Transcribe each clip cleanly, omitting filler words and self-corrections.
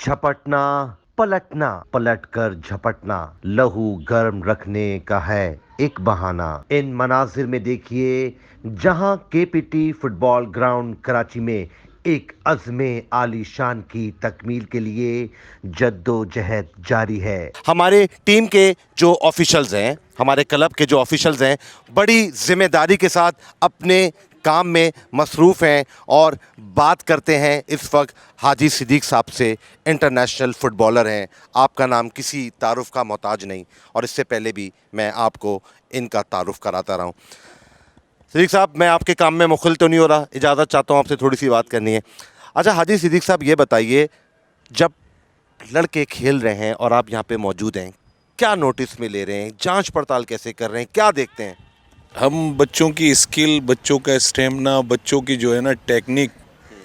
झपटना, पलटना, पलटकर झपटना, लहू गर्म रखने का है एक बहाना। इन मनाजिर में देखिए, जहां केपीटी फुटबॉल ग्राउंड कराची में एक अज़्मे आलीशान की तकमील के लिए जद्दोजहद जारी है। हमारे टीम के जो ऑफिशियल्स हैं, हमारे क्लब के जो ऑफिशियल्स हैं, बड़ी जिम्मेदारी के साथ अपने काम में मसरूफ़ हैं और बात करते हैं इस वक्त हाजी सिद्दीक साहब से। इंटरनेशनल फ़ुटबॉलर हैं, आपका नाम किसी तारुफ का मोहताज नहीं, और इससे पहले भी मैं आपको इनका तारुफ कराता रहा हूँ। सिद्दीक साहब, मैं आपके काम में मुखल तो नहीं हो रहा, इजाज़त चाहता हूँ, आपसे थोड़ी सी बात करनी है। अच्छा हाजी सिद्दीक साहब, ये बताइए, जब लड़के खेल रहे हैं और आप यहाँ पे मौजूद हैं, क्या नोटिस में ले रहे हैं, जांच पड़ताल कैसे कर रहे हैं, क्या देखते हैं? हम बच्चों की स्किल, बच्चों का स्टेमिना, बच्चों की जो है ना टेक्निक,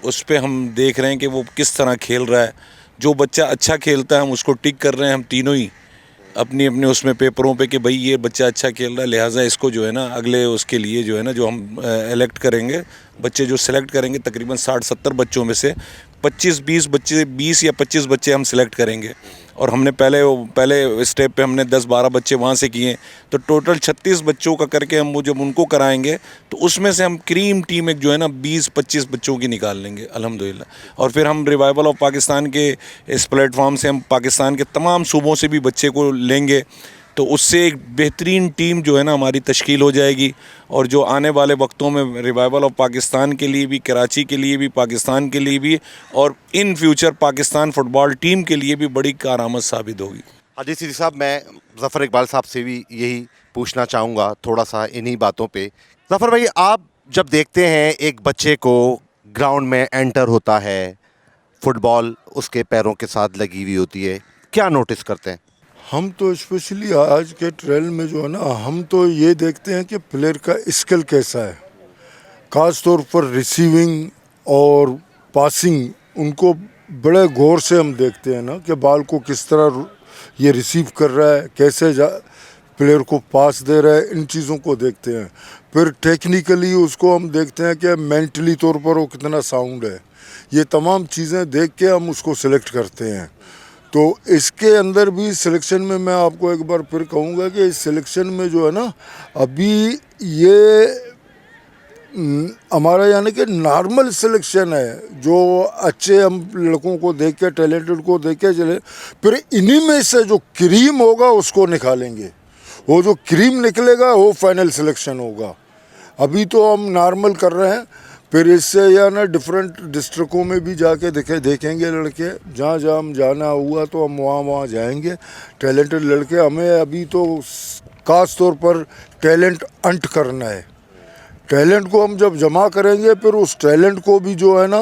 उस पे हम देख रहे हैं कि वो किस तरह खेल रहा है। जो बच्चा अच्छा खेलता है हम उसको टिक कर रहे हैं, हम तीनों ही अपनी अपने उसमें पेपरों पे कि भाई ये बच्चा अच्छा खेल रहा है, लिहाजा इसको जो है ना अगले उसके लिए जो है ना जो हम एलेक्ट करेंगे, बच्चे जो सिलेक्ट करेंगे, तकरीबन 60-70 बच्चों में से 25-20 बच्चे, 20 या 25 बच्चे हम सिलेक्ट करेंगे। और हमने पहले स्टेप पे हमने 10-12 बच्चे वहाँ से किए, तो टोटल 36 बच्चों का करके हम जब उनको कराएंगे तो उसमें से हम क्रीम टीम एक जो है ना 20-25 बच्चों की निकाल लेंगे अल्हम्दुलिल्लाह। और फिर हम रिवाइवल ऑफ पाकिस्तान के इस प्लेटफॉर्म से हम पाकिस्तान के तमाम सूबों से भी बच्चे को लेंगे, तो उससे एक बेहतरीन टीम जो है ना हमारी तश्कील हो जाएगी। और जो आने वाले वक्तों में रिवाइवल ऑफ पाकिस्तान के लिए भी, कराची के लिए भी, पाकिस्तान के लिए भी, और in future Pakistan football team के लिए भी बड़ी कारआमद साबित होगी। हाजी सिद्दीक साहब, मैं ज़फ़र इकबाल साहब से भी यही पूछना चाहूँगा थोड़ा सा इन्हीं बातों पे। ज़फ़र भाई, आप जब देखते हैं एक बच्चे को ग्राउंड में एंटर होता है, फुटबॉल उसके पैरों के साथ लगी हुई होती है, क्या नोटिस करते हैं? हम तो स्पेशली आज के ट्रेल में जो है ना, हम तो ये देखते हैं कि प्लेयर का स्किल कैसा है। ख़ास तौर पर रिसीविंग और पासिंग, उनको बड़े गौर से हम देखते हैं ना कि बॉल को किस तरह ये रिसीव कर रहा है, कैसे प्लेयर को पास दे रहा है, इन चीज़ों को देखते हैं। फिर टेक्निकली उसको हम देखते हैं कि मेंटली तौर पर वो कितना साउंड है। ये तमाम चीज़ें देख के हम उसको सिलेक्ट करते हैं। तो इसके अंदर भी सिलेक्शन में मैं आपको एक बार फिर कहूँगा कि इस सिलेक्शन में जो है ना, अभी ये हमारा यानी कि नॉर्मल सिलेक्शन है, जो अच्छे हम लड़कों को देख के, टैलेंटेड को देख के चले, फिर इन्हीं में से जो क्रीम होगा उसको निकालेंगे। वो जो क्रीम निकलेगा वो फाइनल सिलेक्शन होगा। अभी तो हम नॉर्मल कर रहे हैं, फिर इससे या ना डिफरेंट डिस्ट्रिक्टों में भी जाके देखेंगे लड़के, जहाँ जहाँ हम जाना हुआ तो हम वहाँ जाएंगे। टैलेंटेड लड़के, हमें अभी तो ख़ास तौर पर टैलेंट अंट करना है। टैलेंट को हम जब जमा करेंगे, फिर उस टैलेंट को भी जो है ना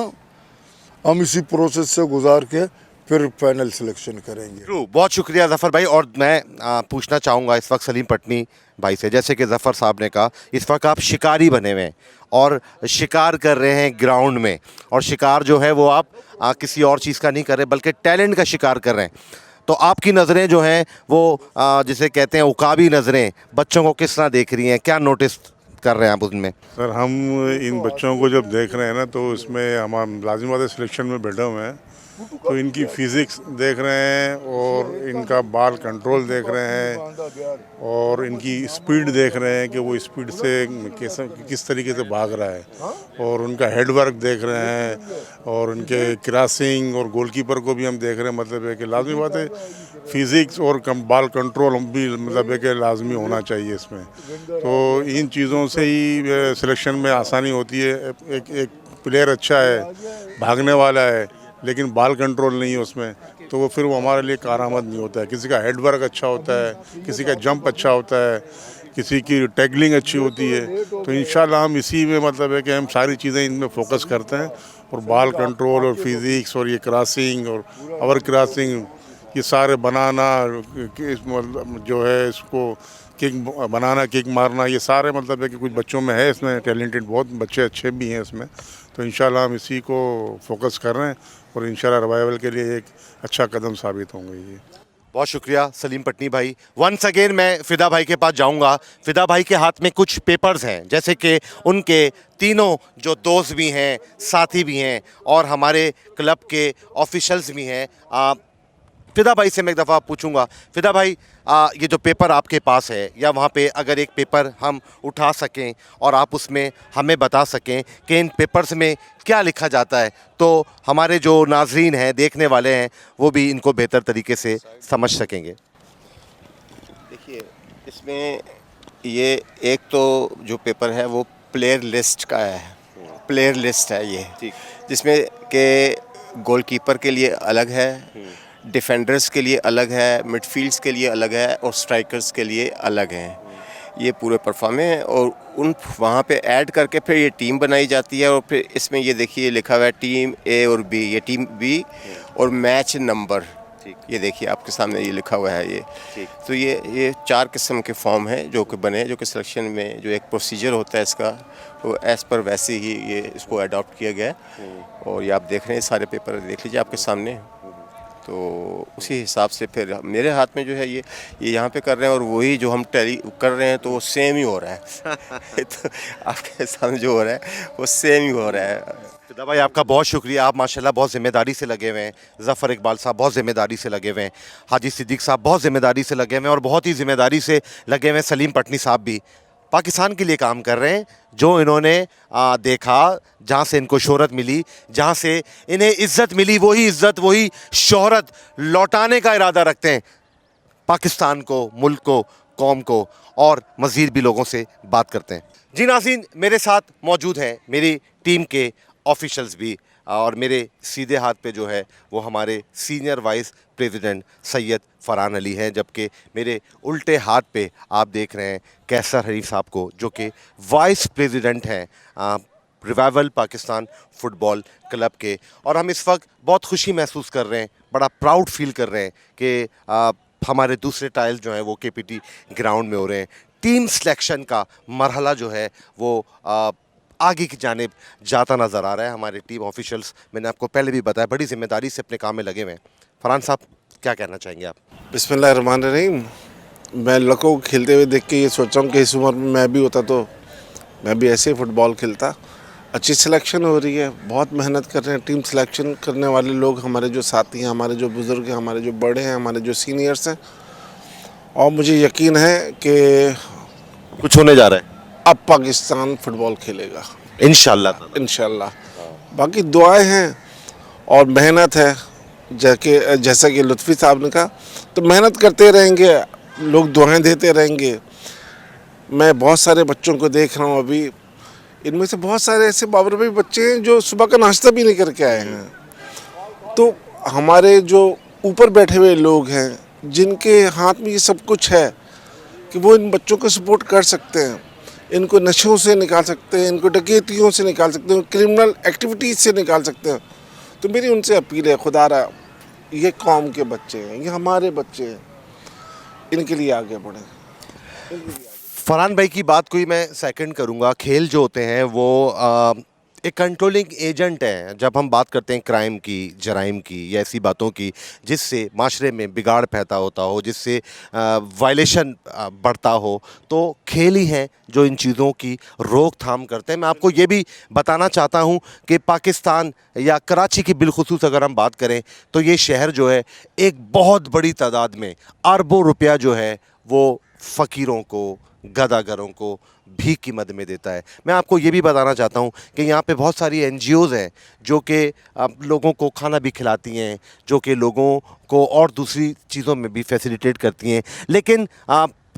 हम इसी प्रोसेस से गुजार के फिर फाइनल सिलेक्शन करेंगे। बहुत शुक्रिया ज़फ़र भाई। और मैं पूछना चाहूँगा इस वक्त सलीम पटनी भाई से, जैसे कि ज़फ़र साहब ने कहा, इस वक्त आप शिकारी बने हुए हैं और शिकार कर रहे हैं ग्राउंड में, और शिकार जो है वो आप किसी और चीज़ का नहीं कर रहे बल्कि टैलेंट का शिकार कर रहे हैं। तो आपकी नज़रें जो हैं वो जिसे कहते हैं उकाबी नज़रें, बच्चों को किस तरह देख रही हैं, क्या नोटिस कर रहे हैं आप उनमें? सर, हम इन बच्चों को जब देख रहे हैं ना, तो इसमें हम लाजिम बात है सिलेक्शन में बैठे हुए हैं, तो इनकी फिज़िक्स देख रहे हैं और इनका बॉल कंट्रोल देख रहे हैं और इनकी स्पीड देख रहे हैं कि वो स्पीड से किस तरीके से भाग रहा है, और उनका हेड वर्क देख रहे हैं, और उनके क्रॉसिंग और गोलकीपर को भी हम देख रहे हैं। मतलब है कि लाजमी बात है फिज़िक्स और बॉल कंट्रोल भी मतलब है कि लाजमी होना चाहिए इसमें। तो इन चीज़ों से ही सिलेक्शन में आसानी होती है। एक प्लेयर अच्छा है, भागने वाला है, लेकिन बॉल कंट्रोल नहीं है उसमें, तो वो फिर वो हमारे लिए कारआमद नहीं होता है। किसी का हेड वर्क अच्छा होता है, किसी का जंप अच्छा होता है, किसी की टैगलिंग अच्छी होती है। तो इंशाल्लाह हम इसी में मतलब है कि हम सारी चीज़ें इनमें फोकस करते हैं, और बॉल कंट्रोल और फिज़िक्स और ये क्रॉसिंग और ओवर क्रॉसिंग, ये सारे बनाना, मतलब जो है इसको किक बनाना, किक मारना, ये सारे मतलब है कि कुछ बच्चों में है, इसमें टैलेंटेड बहुत बच्चे अच्छे भी हैं इसमें। तो इंशाल्लाह हम इसी को फोकस कर रहे हैं और इंशाल्लाह रिवाइवल के लिए एक अच्छा कदम साबित होंगे ये। बहुत शुक्रिया सलीम पटनी भाई। वंस अगेन मैं फिदा भाई के पास जाऊंगा। फिदा भाई के हाथ में कुछ पेपर्स हैं, जैसे कि उनके तीनों जो दोस्त भी हैं, साथी भी हैं और हमारे क्लब के ऑफिशियल्स भी हैं। फिदा भाई से मैं एक दफ़ा पूछूंगा, फिदा भाई ये जो पेपर आपके पास है, या वहाँ पे अगर एक पेपर हम उठा सकें और आप उसमें हमें बता सकें कि इन पेपर्स में क्या लिखा जाता है, तो हमारे जो नाजरीन हैं, देखने वाले हैं, वो भी इनको बेहतर तरीके से समझ सकेंगे। देखिए, इसमें ये एक तो जो पेपर है वो प्लेयर लिस्ट का है, प्लेयर लिस्ट है ये, जिसमें के गोलकीपर के लिए अलग है, डिफेंडर्स के लिए अलग है, मिडफील्ड्स के लिए अलग है और स्ट्राइकर्स के लिए अलग हैं। ये पूरे परफॉर्म है और उन वहाँ पे ऐड करके फिर ये टीम बनाई जाती है और फिर इसमें ये देखिए लिखा हुआ है टीम ए और बी, ये टीम बी और मैच नंबर, ये देखिए आपके सामने ये लिखा हुआ है ये। तो ये 4 किस्म के फॉर्म हैं जो कि बने, जो कि सिलेक्शन में जो एक प्रोसीजर होता है इसका, तो एज़ पर वैसे ही ये इसको अडॉप्ट किया गया है। और ये आप देख रहे हैं, सारे पेपर देख लीजिए आपके सामने। तो उसी हिसाब से फिर मेरे हाथ में जो है ये यहाँ पे कर रहे हैं और वही जो हम टैली कर रहे हैं तो वो सेम ही हो रहा है। तो आपके सामने जो हो रहा है वो सेम ही हो रहा है। फिदा भाई आपका बहुत शुक्रिया, आप माशाल्लाह बहुत ज़िम्मेदारी से लगे हुए हैं। ज़फ़र इकबाल साहब बहुत ज़िम्मेदारी से लगे हुए हैं, हाजी सिद्दीक साहब बहुत ज़िम्मेदारी से लगे हुए हैं और बहुत ही ज़िम्मेदारी से लगे हुए हैं सलीम पटनी साहब भी। पाकिस्तान के लिए काम कर रहे हैं, जो इन्होंने देखा, जहाँ से इनको शोहरत मिली, जहाँ से इन्हें इज़्ज़त मिली, वही इज़्ज़त वही शोहरत लौटाने का इरादा रखते हैं पाकिस्तान को, मुल्क को, कौम को, और मज़ीद भी लोगों से बात करते हैं। जी नाज़रीन, मेरे साथ मौजूद हैं मेरी टीम के ऑफिशियल्स भी, और मेरे सीधे हाथ पे जो है वो हमारे senior vice president Syed Farhan Ali हैं, जबकि मेरे उल्टे हाथ पे आप देख रहे हैं कैसर हरीफ साहब को, जो कि वाइस प्रेसिडेंट हैं रिवाइवल पाकिस्तान फुटबॉल क्लब के। और हम इस वक्त बहुत खुशी महसूस कर रहे हैं, बड़ा प्राउड फील कर रहे हैं कि हमारे दूसरे ट्रायल जो हैं वो केपीटी ग्राउंड में हो रहे हैं। टीम सिलेक्शन का मरहला जो है वो आगे की जानिब जाता नज़र आ रहा है। हमारे टीम ऑफिशियल्स, मैंने आपको पहले भी बताया, बड़ी ज़िम्मेदारी से अपने काम में लगे हुए हैं। फरहान साहब, क्या कहना चाहेंगे आप? बिस्मिल्लाहिर्रहमानिर्रहीम। मैं लड़कों को खेलते हुए देख के ये सोच रहा हूँ कि इस उम्र में मैं भी होता तो मैं भी ऐसे ही फुटबॉल खेलता। अच्छी सिलेक्शन हो रही है, बहुत मेहनत कर रहे हैं। टीम सिलेक्शन करने वाले लोग हमारे जो साथी हैं, हमारे जो बुज़ुर्ग हैं, हमारे जो बड़े हैं, हमारे जो सीनियर्स हैं, और मुझे यकीन है कि कुछ होने जा रहा है, अब पाकिस्तान फुटबॉल खेलेगा इंशाल्लाह। इंशाल्लाह। बाकी दुआएं हैं और मेहनत है, जैसा कि लुत्फ़ी साहब ने कहा, तो मेहनत करते रहेंगे, लोग दुआएं देते रहेंगे। मैं बहुत सारे बच्चों को देख रहा हूँ अभी, इनमें से बहुत सारे ऐसे बाबर भाई बच्चे हैं जो सुबह का नाश्ता भी नहीं करके आए हैं। तो हमारे जो ऊपर बैठे हुए लोग हैं, जिनके हाथ में ये सब कुछ है, कि वो इन बच्चों को सपोर्ट कर सकते हैं, इनको नशों से निकाल सकते हैं, इनको डकैतियों से निकाल सकते हैं, क्रिमिनल एक्टिविटीज़ से निकाल सकते हैं। तो मेरी उनसे अपील है, खुदारा ये कौम के बच्चे हैं, ये हमारे बच्चे हैं, इनके लिए आगे बढ़ें। फरहान भाई की बात को ही मैं सेकंड करूंगा। खेल जो होते हैं वो एक कंट्रोलिंग एजेंट है। जब हम बात करते हैं क्राइम की, जराइम की या ऐसी बातों की जिससे माशरे में बिगाड़ पैदा होता हो, जिससे वायलेशन बढ़ता हो, तो खेल ही हैं जो इन चीज़ों की रोकथाम करते हैं। मैं आपको ये भी बताना चाहता हूँ कि पाकिस्तान या कराची की बिलखुसूस अगर हम बात करें, तो ये शहर जो है एक बहुत बड़ी तादाद में अरबों रुपया जो है वो फ़कीरों को, गदागरों को भीख की मद में देता है। मैं आपको ये भी बताना चाहता हूँ कि यहाँ पे बहुत सारी NGOs हैं जो कि लोगों को खाना भी खिलाती हैं, जो कि लोगों को और दूसरी चीज़ों में भी फैसिलिटेट करती हैं। लेकिन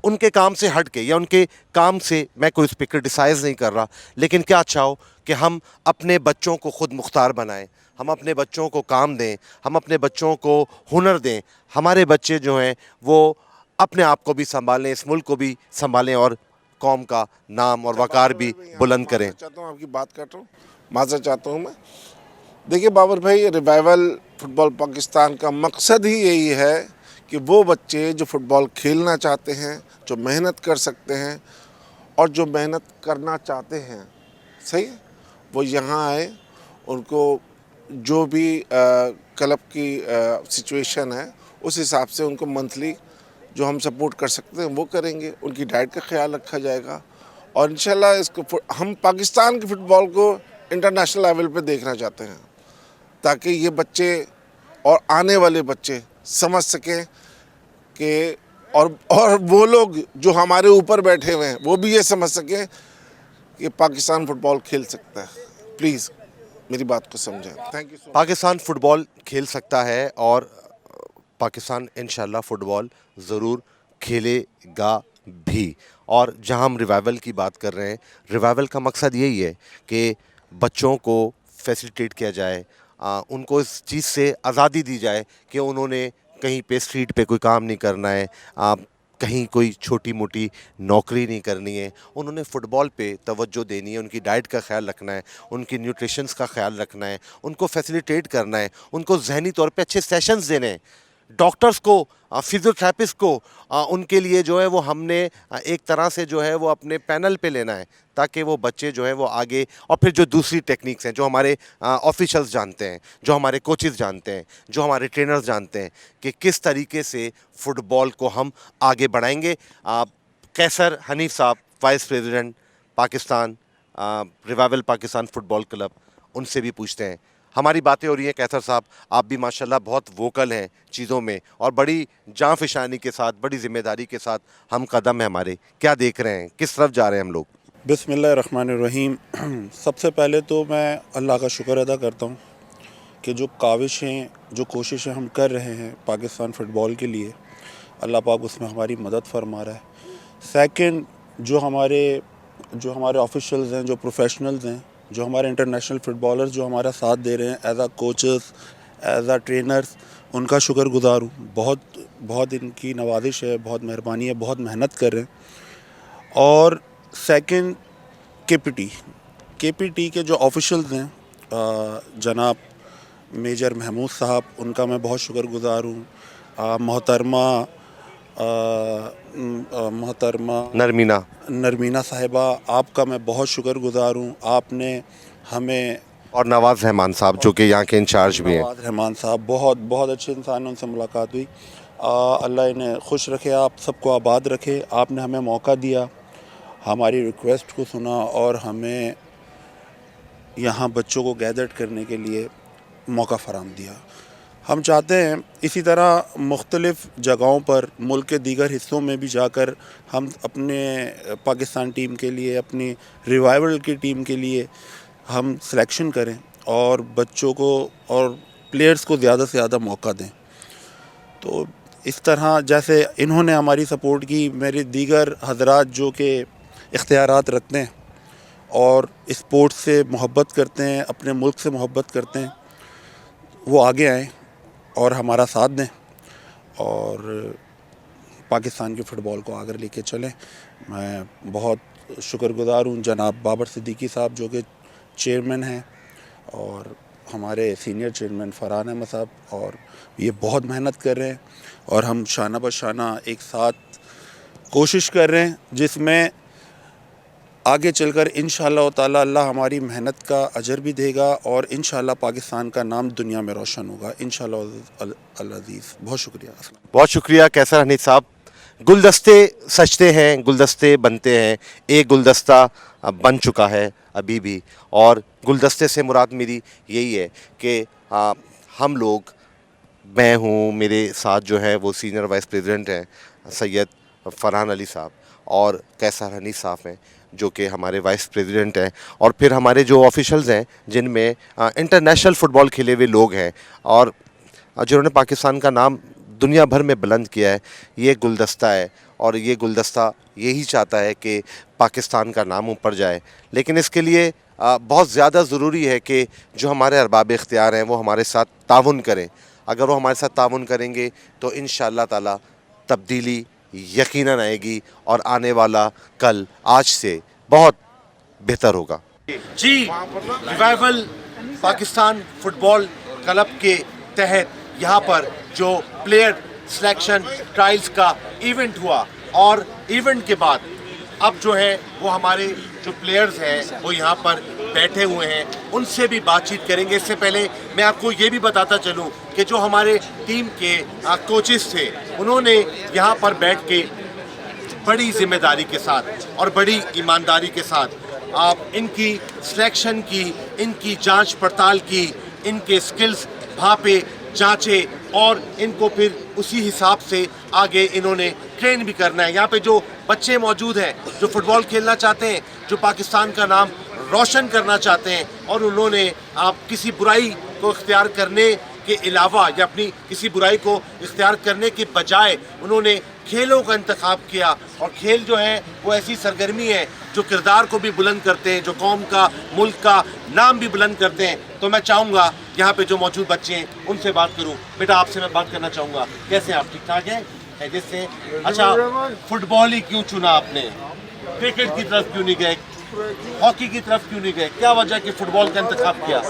उनके काम से हट के या उनके काम से मैं कोई उस पर क्रिटिसाइज़ नहीं कर रहा, लेकिन क्या चाहो कि हम अपने बच्चों को खुद मुख्तार बनाएं, हम अपने बच्चों को काम दें, हम अपने बच्चों को हुनर दें। हमारे बच्चे जो हैं वो अपने आप को भी संभालें, इस मुल्क को भी संभालें और कौम का नाम और वक़ार भी बुलंद करें। चाहता हूँ, आपकी बात कर रहा हूँ, माज़रत चाहता हूँ मैं। देखिए बाबर भाई, रिवाइवल फुटबॉल पाकिस्तान का मकसद ही यही है कि वो बच्चे जो फुटबॉल खेलना चाहते हैं, जो मेहनत कर सकते हैं और जो मेहनत करना चाहते हैं, सही है, वो यहाँ आए। उनको जो भी क्लब की सिचुएशन है उस हिसाब से उनको मंथली जो हम सपोर्ट कर सकते हैं वो करेंगे, उनकी डाइट का ख्याल रखा जाएगा और इंशाल्लाह इसको हम पाकिस्तान के फुटबॉल को इंटरनेशनल लेवल पे देखना चाहते हैं ताकि ये बच्चे और आने वाले बच्चे समझ सकें कि और वो लोग जो हमारे ऊपर बैठे हुए हैं वो भी ये समझ सकें कि पाकिस्तान फुटबॉल खेल सकता है। प्लीज़ मेरी बात को समझें। Thank you so much. Pakistan football खेल सकता है और पाकिस्तान इंशाल्लाह फुटबॉल ज़रूर खेलेगा भी। और जहां हम रिवाइवल की बात कर रहे हैं, रिवाइवल का मकसद यही है कि बच्चों को फैसिलिटेट किया जाए, उनको इस चीज़ से आज़ादी दी जाए कि उन्होंने कहीं पे स्ट्रीट पे कोई काम नहीं करना है, कहीं कोई छोटी मोटी नौकरी नहीं करनी है, उन्होंने फ़ुटबॉल पे तवज्जो देनी है, उनकी डाइट का ख्याल रखना है, उनकी न्यूट्रिशंस का ख्याल रखना है, उनको फैसिलिटेट करना है, उनको जहनी तौर पे अच्छे सेशंस देने हैं। डॉक्टर्स को, फिजियोथेरेपिस्ट को, उनके लिए जो है वो हमने एक तरह से जो है वो अपने पैनल पे लेना है ताकि वो बच्चे जो है वो आगे, और फिर जो दूसरी टेक्निक्स हैं जो हमारे ऑफिशियल्स जानते हैं, जो हमारे कोचेस जानते हैं, जो हमारे ट्रेनर्स जानते हैं कि किस तरीके से फ़ुटबॉल को हम आगे बढ़ाएंगे। कैसर हनीफ साहब, vice president Pakistan, revival Pakistan football club, उनसे भी पूछते हैं। हमारी बातें हो रही हैं। कैसर साहब, आप भी माशाल्लाह बहुत वोकल हैं चीज़ों में और बड़ी जान फिशानी के साथ, बड़ी ज़िम्मेदारी के साथ हम कदम है हमारे। क्या देख रहे हैं, किस तरफ जा रहे हैं हम लोग? बिस्मिल्लाहिर्रहमानिर्रहीम। सबसे पहले तो मैं अल्लाह का शुक्र अदा करता हूँ कि जो काविशें, जो कोशिशें हम कर रहे हैं पाकिस्तान फ़ुटबॉल के लिए, अल्लाह पाक उसमें हमारी मदद फरमा रहा है। सेकंड, जो हमारे ऑफिशियल्स हैं, जो प्रोफेशनल्स हैं, जो हमारे इंटरनेशनल फ़ुटबॉलर्स जो हमारा साथ दे रहे हैं एज आ कोचेस, एज आ ट्रेनर्स, उनका शुक्रगुज़ार हूँ। बहुत इनकी नवाजिश है, बहुत मेहरबानी है, बहुत मेहनत कर रहे हैं। और सेकंड, केपीटी के जो ऑफिशियल्स हैं, जनाब मेजर महमूद साहब, उनका मैं बहुत शुक्रगुज़ार हूँ। मोहतरमा नरमीना साहिबा, आपका मैं बहुत शुक्रगुज़ार हूँ। आपने हमें, और नवाज़ रहमान साहब जो कि यहाँ के इंचार्ज भी हैं। नवाज़ रहमान साहब बहुत अच्छे इंसान हैं, उनसे मुलाकात हुई। अल्लाह इन्हें खुश रखे, आप सबको आबाद रखे। आपने हमें मौका दिया, हमारी रिक्वेस्ट को सुना और हमें यहाँ बच्चों को गैदर करने के लिए मौका फराहम दिया। हम चाहते हैं इसी तरह मुख्तलिफ़ जगहों पर, मुल्क के दीगर हिस्सों में भी जाकर हम अपने पाकिस्तान टीम के लिए, अपनी रिवाइवल की टीम के लिए हम सिलेक्शन करें और बच्चों को और प्लेयर्स को ज़्यादा से ज़्यादा मौका दें। तो इस तरह जैसे इन्होंने हमारी सपोर्ट की, मेरे दीगर हजरात जो कि इख्तियारात रखते हैं और स्पोर्ट्स से मोहब्बत करते हैं, अपने मुल्क से मोहब्बत करते हैं, वो आगे आएँ और हमारा साथ दें और पाकिस्तान के फ़ुटबॉल को आगे लेके चलें। मैं बहुत शुक्रगुज़ार हूँ जनाब बाबर सिद्दीकी साहब जो कि चेयरमैन हैं, और हमारे सीनियर चेयरमैन फरहान अहमद साहब, और ये बहुत मेहनत कर रहे हैं और हम शाना बशाना एक साथ कोशिश कर रहे हैं जिसमें आगे चलकर इंशाअल्लाह ताला अल्लाह हमारी मेहनत का अजर भी देगा और इंशाअल्लाह पाकिस्तान का नाम दुनिया में रोशन होगा इंशाअल्लाह अल अज़ीज़। बहुत शुक्रिया। बहुत शुक्रिया कैसर हनीफ साहब। गुलदस्ते सजते हैं, गुलदस्ते बनते हैं। एक गुलदस्ता बन चुका है अभी भी, और गुलदस्ते से मुराद मेरी यही है कि हम लोग, मैं हूँ, मेरे साथ जो है वो सीनियर वाइस प्रेसिडेंट हैं सैयद फरहान अली साहब, और कैसर हनीफ साहब हैं जो कि हमारे वाइस प्रेसिडेंट हैं, और फिर हमारे जो ऑफिशल्स हैं जिनमें इंटरनेशनल फ़ुटबॉल खेले हुए लोग हैं और जिन्होंने पाकिस्तान का नाम दुनिया भर में बुलंद किया है। ये गुलदस्ता है और ये गुलदस्ता यही चाहता है कि पाकिस्तान का नाम ऊपर जाए, लेकिन इसके लिए बहुत ज़्यादा ज़रूरी है कि जो हमारे अरबाब इख्तियार हैं वो हमारे साथ ताउन करें। अगर वो हमारे साथ ताउन करेंगे तो इंशाअल्लाह ताला तब्दीली यकीनन आएगी और आने वाला कल आज से बहुत बेहतर होगा। जी, रिवाइवल पाकिस्तान फुटबॉल क्लब के तहत यहाँ पर जो प्लेयर सिलेक्शन ट्रायल्स का इवेंट हुआ, और इवेंट के बाद अब जो है वो हमारे जो प्लेयर्स हैं वो यहाँ पर बैठे हुए हैं उनसे भी बातचीत करेंगे। इससे पहले मैं आपको ये भी बताता चलूं कि जो हमारे टीम के कोचेस थे उन्होंने यहाँ पर बैठ के बड़ी जिम्मेदारी के साथ और बड़ी ईमानदारी के साथ आप इनकी सिलेक्शन की, इनकी जांच पड़ताल की, इनके स्किल्स भापे जांचे और इनको फिर उसी हिसाब से आगे इन्होंने ट्रेन भी करना है। यहाँ पे जो बच्चे मौजूद हैं जो फुटबॉल खेलना चाहते हैं, जो पाकिस्तान का नाम रोशन करना चाहते हैं और उन्होंने आप किसी बुराई को इख्तियार करने के अलावा या अपनी किसी बुराई को इख्तियार करने के बजाय उन्होंने खेलों का इंतखाब किया। और खेल जो है वो ऐसी सरगर्मी है जो किरदार को भी बुलंद करते हैं, जो कौम का, मुल्क का नाम भी बुलंद करते हैं। तो मैं चाहूँगा यहाँ पे जो मौजूद बच्चे हैं उनसे बात करूँ। बेटा आपसे मैं बात करना चाहूँगा, कैसे आप ठीक ठाक हैं? जिससे अच्छा फुटबॉल ही क्यों चुना आपने, क्रिकेट की तरफ क्यों नहीं गए, हॉकी की तरफ क्यों नहीं गए, क्या वजह कि फुटबॉल का इंतखाब किया?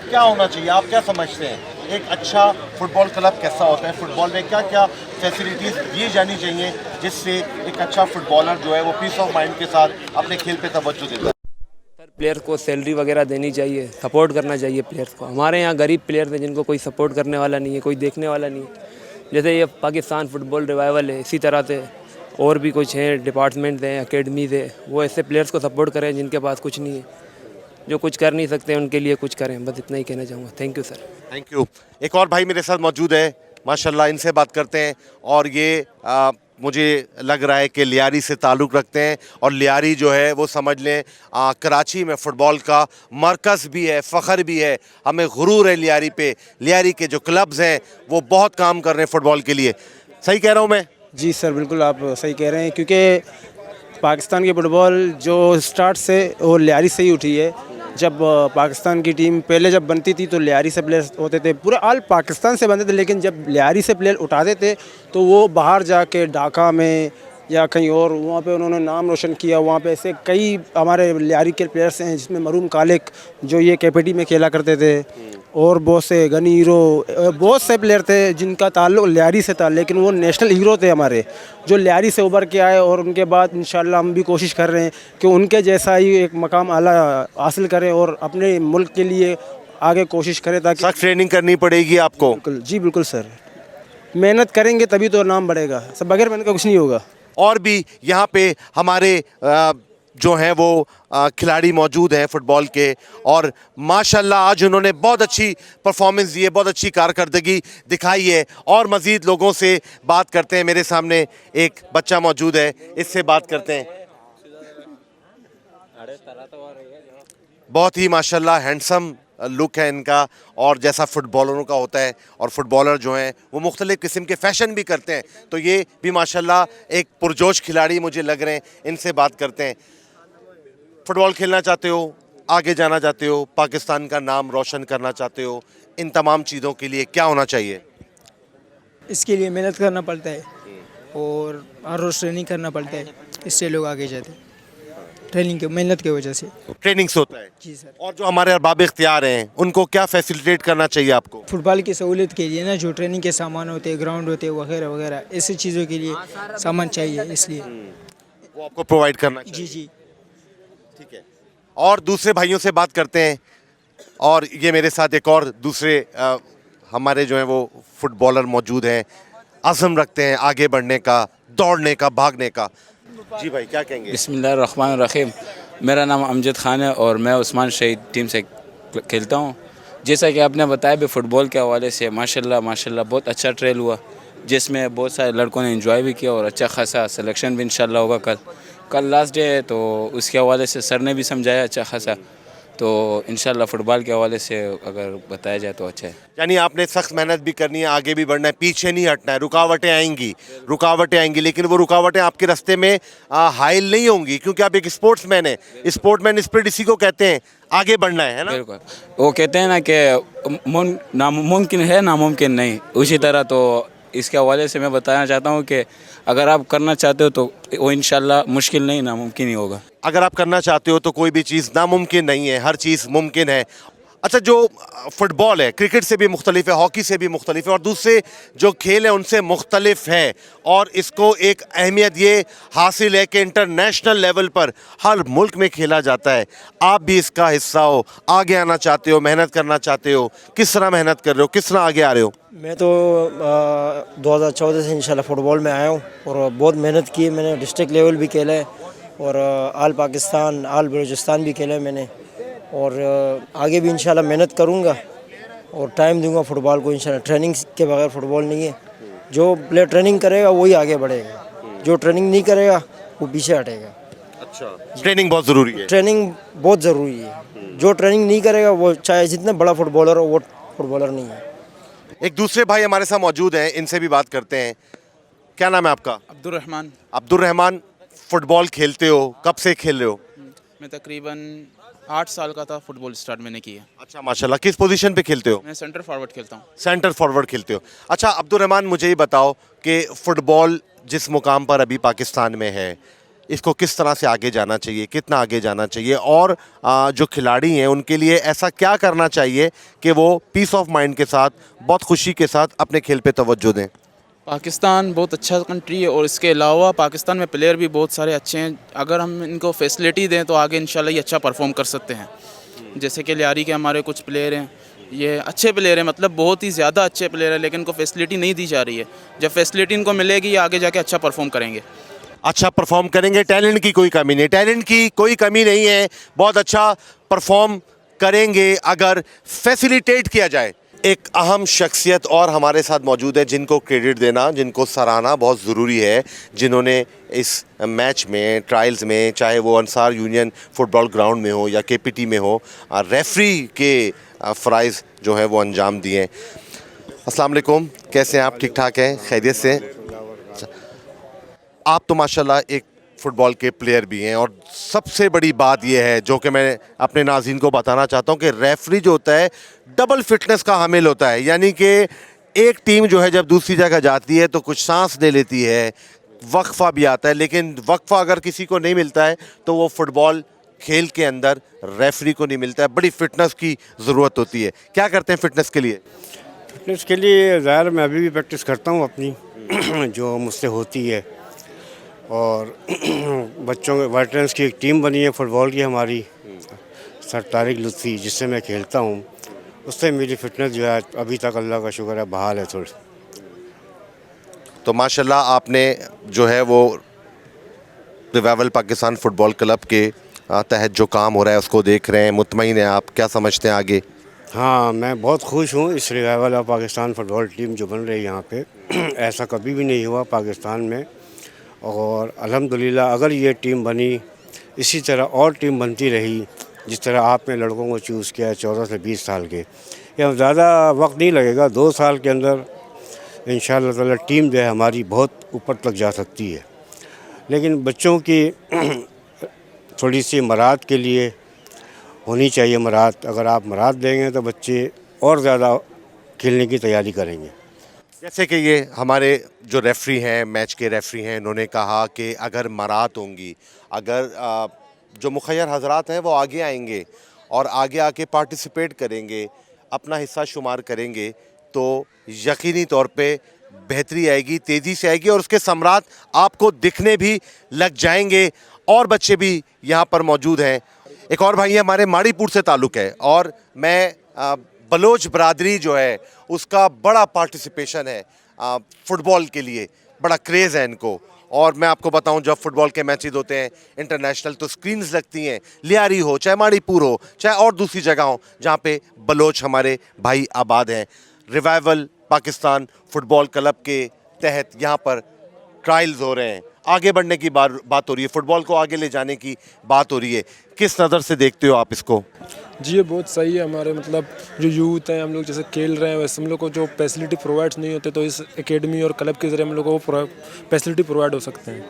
क्या होना चाहिए, आप क्या समझते हैं एक अच्छा फुटबॉल क्लब कैसा होता है, फुटबॉल में क्या क्या फैसिलिटीज़ दी जानी चाहिए जिससे एक अच्छा फुटबॉलर जो है वो पीस ऑफ माइंड के साथ अपने खेल पे तवज्जो देता है? प्लेयर को सैलरी वगैरह देनी चाहिए, सपोर्ट करना चाहिए प्लेयर्स को। हमारे यहाँ गरीब प्लेयर हैं जिनको कोई सपोर्ट करने वाला नहीं है, कोई देखने वाला नहीं है। जैसे ये पाकिस्तान फुटबॉल रिवाइवल है, इसी तरह से और भी कुछ हैं डिपार्टमेंट हैं, अकेडमीज़ है, वो ऐसे प्लेयर्स को सपोर्ट करें जिनके पास कुछ नहीं है, जो कुछ कर नहीं सकते उनके लिए कुछ करें। बस इतना ही कहना चाहूँगा। Thank you sir. Thank you. एक और भाई मेरे साथ मौजूद है माशाल्लाह, इनसे बात करते हैं। और ये मुझे लग रहा है कि लियारी से ताल्लुक़ रखते हैं और लियारी जो है वो समझ लें कराची में फ़ुटबॉल का मरकज़ भी है, फ़ख्र भी है, हमें गुरूर है लियारी पे। लियारी के जो क्लब्स हैं वो बहुत काम कर रहे हैं फ़ुटबॉल के लिए। सही कह रहा हूँ मैं? जी सर बिल्कुल आप सही कह रहे हैं, क्योंकि पाकिस्तान की फ़ुटबॉल जो स्टार्ट से वो लियारी से ही उठी है। जब पाकिस्तान की टीम पहले जब बनती थी तो लियारी से प्लेयर होते थे, पूरे ऑल पाकिस्तान से बनते थे, लेकिन जब लियारी से प्लेयर उठाते थे तो वो बाहर जाके ढाका में या कहीं और वहाँ पे उन्होंने नाम रोशन किया। वहाँ पे ऐसे कई हमारे लियारी के प्लेयर्स हैं जिसमें मरूम कालिक जो ये केपीटी में खेला करते थे, और बहुत से गनी हीरो, बहुत से प्लेयर थे जिनका ताल्लुक़ लियारी से था, लेकिन वो नेशनल हीरो थे हमारे जो लियारी से उभर के आए। और उनके बाद इंशाल्लाह हम भी कोशिश कर रहे हैं कि उनके जैसा ही एक मकाम आला हासिल करें और अपने मुल्क के लिए आगे कोशिश करें। ताकि सख्त ट्रेनिंग करनी पड़ेगी आपको? बिल्कुल जी बिल्कुल सर, मेहनत करेंगे तभी तो नाम बढ़ेगा, सब बगैर मेहनत का कुछ नहीं होगा। और भी यहाँ पे हमारे जो हैं वो खिलाड़ी मौजूद हैं फ़ुटबॉल के, और माशाल्लाह आज उन्होंने बहुत अच्छी परफॉर्मेंस दी है, बहुत अच्छी कारकर्दगी दिखाई है। और मज़ीद लोगों से बात करते हैं। मेरे सामने एक बच्चा मौजूद है, इससे बात करते हैं। बहुत ही माशाल्लाह हैंडसम लुक है इनका, और जैसा फ़ुटबॉलरों का होता है, और फ़ुटबॉलर जो हैं वो मुख्तलिफ़ किस्म के फ़ैशन भी करते हैं, तो ये भी माशाल्लाह एक पुरजोश खिलाड़ी मुझे लग रहे हैं। इनसे बात करते हैं। फ़ुटबॉल खेलना चाहते हो, आगे जाना चाहते हो, पाकिस्तान का नाम रोशन करना चाहते हो, इन तमाम चीज़ों के लिए क्या होना चाहिए? इसके लिए मेहनत करना पड़ता है और हर रोज़ ट्रेनिंग करना पड़ता है, इससे लोग आगे जाते हैं। ट्रेनिंग के मेहनत की वजह से ट्रेनिंग से होता है जी सर। और जो हमारे अरबाब इख्तियार हैं उनको क्या फैसिलिटेट करना चाहिए आपको? फुटबॉल की सहूलियत के लिए ना जो ट्रेनिंग के सामान होते हैं, ग्राउंड होते हैं वगैरह वगैरह, ऐसी चीज़ों के लिए सामान चाहिए, इसलिए वो आपको प्रोवाइड करना चाहिए। जी जी ठीक है। और दूसरे भाइयों से बात करते हैं। और ये मेरे साथ एक और दूसरे हमारे जो हैं वो फुटबॉलर मौजूद हैं, अज़म रखते हैं आगे बढ़ने का, दौड़ने का, भागने का। जी भाई क्या कहेंगे? बिस्मिल्लाहिर्रहमानिर्रहीम। मेरा नाम अमजद खान है और मैं उस्मान शहीद टीम से खेलता हूँ। जैसा कि आपने बताया भी फ़ुटबॉल के हवाले से माशाल्लाह माशाल्लाह बहुत अच्छा ट्रेल हुआ, जिसमें बहुत सारे लड़कों ने एंजॉय भी किया और अच्छा खासा सिलेक्शन भी इंशाल्लाह होगा। कल लास्ट डे है तो उसके हवाले से सर ने भी समझाया अच्छा खासा, तो इंशाल्लाह फ़ुटबॉल के हवाले से अगर बताया जाए तो अच्छा है। यानी आपने सख्त मेहनत भी करनी है, आगे भी बढ़ना है, पीछे नहीं हटना है। रुकावटें आएंगी, लेकिन वो रुकावटें आपके रास्ते में हाइल नहीं होंगी, क्योंकि आप एक स्पोर्ट्समैन हैं। स्पोर्ट्समैन स्पिरिट इसी को कहते हैं, आगे बढ़ना है ना? बिल्कुल, वो कहते हैं ना कि नामुमकिन है नामुमकिन नहीं, उसी तरह तो इसके हवाले से मैं बताना चाहता हूँ कि अगर आप करना चाहते हो तो वो इंशाल्लाह मुश्किल नहीं नामुमकिन ही होगा। अगर आप करना चाहते हो तो कोई भी चीज़ नामुमकिन नहीं है, हर चीज़ मुमकिन है। अच्छा, जो फुटबॉल है क्रिकेट से भी मुख्तलिफ है, हॉकी से भी मुख्तलिफ है और दूसरे जो खेल है उनसे मुख्तलिफ है, और इसको एक अहमियत ये हासिल है कि इंटरनेशनल लेवल पर हर मुल्क में खेला जाता है। आप भी इसका हिस्सा हो, आगे आना चाहते हो, मेहनत करना चाहते हो, किस तरह मेहनत कर रहे हो, किस तरह आगे आ रहे हो? मैं तो 2014 से इंशाल्लाह फुटबॉल में आया हूँ और बहुत मेहनत की है मैंने। डिस्ट्रिक्ट लेवल भी खेला है और आल पाकिस्तान, आल बलूचिस्तान भी खेला है मैंने, और आगे भी इंशाल्लाह मेहनत करूँगा और टाइम दूंगा फुटबॉल को इंशाल्लाह। ट्रेनिंग के बगैर फुटबॉल नहीं है। जो प्लेयर ट्रेनिंग करेगा वही आगे बढ़ेगा, जो ट्रेनिंग नहीं करेगा वो पीछे हटेगा। अच्छा, ट्रेनिंग बहुत ज़रूरी है। ट्रेनिंग बहुत ज़रूरी है। जो ट्रेनिंग नहीं करेगा वो चाहे जितना बड़ा फुटबॉलर हो वो फुटबॉलर नहीं है। एक दूसरे भाई हमारे साथ मौजूद हैं, इनसे भी बात करते हैं। क्या नाम है आपका? अब्दुल रहमान। अब्दुल रहमान, फुटबॉल खेलते हो, कब से खेल रहे हो? मैं तकरीबन 8 साल का था फुटबॉल स्टार्ट मैंने किया। अच्छा, माशाल्लाह। किस पोजीशन पे खेलते हो? मैं सेंटर फॉरवर्ड खेलता हूँ। सेंटर फॉरवर्ड खेलते हो। अच्छा अब्दुल रहमान, मुझे ये बताओ कि फुटबॉल जिस मुकाम पर अभी पाकिस्तान में है, इसको किस तरह से आगे जाना चाहिए, कितना आगे जाना चाहिए, और जो खिलाड़ी हैं उनके लिए ऐसा क्या करना चाहिए कि वो पीस ऑफ माइंड के साथ, बहुत खुशी के साथ अपने खेल पे तवज्जो दें? पाकिस्तान बहुत अच्छा कंट्री है और इसके अलावा पाकिस्तान में प्लेयर भी बहुत सारे अच्छे हैं। अगर हम इनको फैसिलिटी दें तो आगे इंशाल्लाह ये अच्छा परफॉर्म कर सकते हैं। जैसे कि लियारी के हमारे कुछ प्लेयर हैं, ये अच्छे प्लेयर हैं, मतलब बहुत ही ज़्यादा अच्छे प्लेयर हैं, लेकिन इनको फैसिलिटी नहीं दी जा रही है। जब फैसिलिटी इनको मिलेगी ये आगे जाके अच्छा परफॉर्म करेंगे। अच्छा परफॉर्म करेंगे, टैलेंट की कोई कमी नहीं, टैलेंट की कोई कमी नहीं है, बहुत अच्छा परफॉर्म करेंगे अगर फैसिलिटेट किया जाए। एक अहम शख्सियत और हमारे साथ मौजूद है जिनको क्रेडिट देना, जिनको सराहना बहुत ज़रूरी है, जिन्होंने इस मैच में, ट्रायल्स में, चाहे वो अंसार यूनियन फुटबॉल ग्राउंड में हो या केपीटी में हो, रेफरी के फ़राइज़ जो है वो अंजाम दिए। अस्सलाम वालेकुम, कैसे हैं आप? ठीक ठाक हैं, खैरियत से? आप तो माशाल्लाह एक फ़ुटबॉल के प्लेयर भी हैं, और सबसे बड़ी बात यह है जो कि मैं अपने नाज़रीन को बताना चाहता हूं कि रेफरी जो होता है डबल फिटनेस का हामिल होता है। यानी कि एक टीम जो है जब दूसरी जगह जाती है तो कुछ सांस ले लेती है, वक्फा भी आता है, लेकिन वक्फा अगर किसी को नहीं मिलता है तो वो फुटबॉल खेल के अंदर रेफरी को नहीं मिलता है। बड़ी फ़िटनेस की ज़रूरत होती है। क्या करते हैं फ़िटनेस के लिए? फिटनेस के लिए ज़ाहिर मैं अभी भी प्रैक्टिस करता हूँ अपनी जो मुझसे होती है, और बच्चों के वेटरन्स की एक टीम बनी है फुटबॉल की हमारी, सर तारिक लुत्फ़ी, जिससे मैं खेलता हूँ। उससे मेरी फ़िटनेस जो है अभी तक अल्लाह का शुक्र है बहाल है थोड़ी। तो माशाल्लाह आपने जो है वो रिवाइवल पाकिस्तान फ़ुटबॉल क्लब के तहत जो काम हो रहा है उसको देख रहे हैं, मुतमईन हैं आप? क्या समझते हैं आगे? हाँ, मैं बहुत खुश हूँ इस revival of Pakistan football team जो बन रही है यहाँ पे। ऐसा कभी भी नहीं हुआ पाकिस्तान में, और अल्हम्दुलिल्लाह अगर ये टीम बनी, इसी तरह और टीम बनती रही, जिस तरह आपने लड़कों को चूज़ किया है 14 से 20 साल के, या ज़्यादा वक्त नहीं लगेगा, 2 साल के अंदर इंशाअल्लाह ताला टीम जो है हमारी बहुत ऊपर तक जा सकती है। लेकिन बच्चों की थोड़ी सी मराद के लिए होनी चाहिए मराद। अगर आप मराद देंगे तो बच्चे और ज़्यादा खेलने की तैयारी करेंगे। जैसे कि ये हमारे जो रेफरी हैं, मैच के रेफरी हैं, इन्होंने कहा कि अगर मरात होंगी, अगर जो मुखय्यर हजरात हैं वो आगे आएंगे और आगे आके पार्टिसिपेट करेंगे, अपना हिस्सा शुमार करेंगे, तो यकीनी तौर पे बेहतरी आएगी, तेज़ी से आएगी, और उसके समरात आपको दिखने भी लग जाएंगे। और बच्चे भी यहाँ पर मौजूद हैं। एक और भाई हमारे माड़ीपुर से ताल्लुक़ है, और मैं बलोच बरादरी जो है उसका बड़ा पार्टिसिपेशन है फ़ुटबॉल के लिए, बड़ा क्रेज़ है इनको। और मैं आपको बताऊं, जब फुटबॉल के मैचेस होते हैं इंटरनेशनल तो स्क्रीन्स लगती हैं, लियारी हो, चाहे माड़ीपुर हो, चाहे और दूसरी जगह हो जहां पे बलोच हमारे भाई आबाद हैं। रिवाइवल पाकिस्तान फुटबॉल क्लब के तहत यहाँ पर ट्रायल्स हो रहे हैं, आगे बढ़ने की बात हो रही है, फुटबॉल को आगे ले जाने की बात हो रही है। किस नज़र से देखते हो आप इसको? जी ये बहुत सही है। हमारे मतलब जो यूथ हैं, हम लोग जैसे खेल रहे हैं, वैसे हम लोग को जो फैसिलिटी प्रोवाइड नहीं होते तो इस एकेडमी और क्लब के ज़रिए हम लोग को फैसिलिटी प्रोवाइड हो सकते हैं।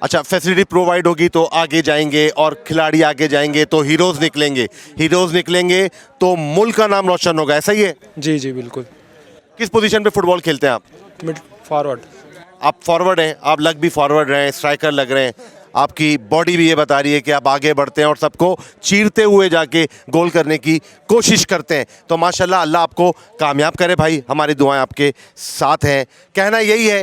अच्छा, फैसिलिटी प्रोवाइड होगी तो आगे जाएंगे, और खिलाड़ी आगे जाएंगे तो हीरोज़ निकलेंगे, हीरोज़ निकलेंगे तो मुल्क का नाम रोशन होगा। ऐसा ही है? जी जी बिल्कुल। किस पोजीशन पे फुटबॉल खेलते हैं आप? Mid forward. आप फॉरवर्ड हैं, आप लग भी फॉरवर्ड रहे हैं, स्ट्राइकर लग रहे हैं। आपकी बॉडी भी ये बता रही है कि आप आगे बढ़ते हैं और सबको चीरते हुए जाके गोल करने की कोशिश करते हैं। तो माशाल्लाह, अल्लाह आपको कामयाब करे भाई, हमारी दुआएं आपके साथ हैं। कहना यही है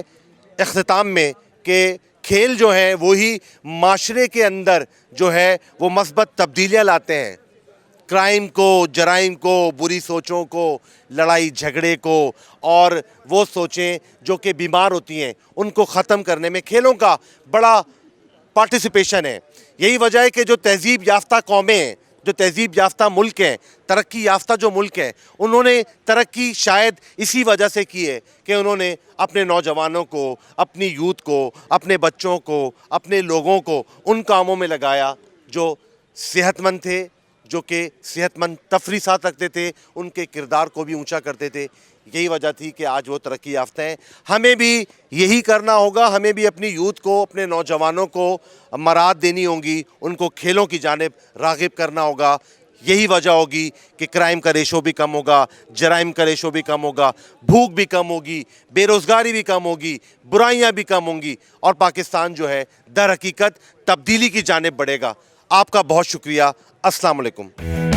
इख्तिताम में कि खेल जो है वो ही माशरे के अंदर जो है वो मस्बत तब्दीलियाँ लाते हैं। क्राइम को, जराइम को, बुरी सोचों को, लड़ाई झगड़े को और वो सोचें जो कि बीमार होती हैं, उनको ख़त्म करने में खेलों का बड़ा पार्टिसिपेशन है। यही वजह है कि जो तहज़ीब याफ्ता कौमें हैं, जो तहज़ीब याफ्ता मुल्क हैं, तरक्की याफ्ता जो मुल्क हैं, उन्होंने तरक्की शायद इसी वजह से की है कि उन्होंने अपने नौजवानों को, अपनी यूथ को, अपने बच्चों को, अपने लोगों को उन कामों में लगाया जो सेहतमंद थे, जो कि सेहतमंद तफरी साथ रखते थे, उनके किरदार को भी ऊंचा करते थे। यही वजह थी कि आज वो तरक्की याफ्ता हैं। हमें भी यही करना होगा, हमें भी अपनी यूथ को, अपने नौजवानों को मराद देनी होगी, उनको खेलों की जानिब राग़िब करना होगा। यही वजह होगी कि क्राइम का रेशो भी कम होगा, जराइम का रेशो भी कम होगा, भूख भी कम होगी, बेरोज़गारी भी कम होगी, बुराइयां भी कम होंगी और पाकिस्तान जो है दर हकीकत तब्दीली की जानिब बढ़ेगा। आपका बहुत शुक्रिया। अस्सलाम वालेकुम।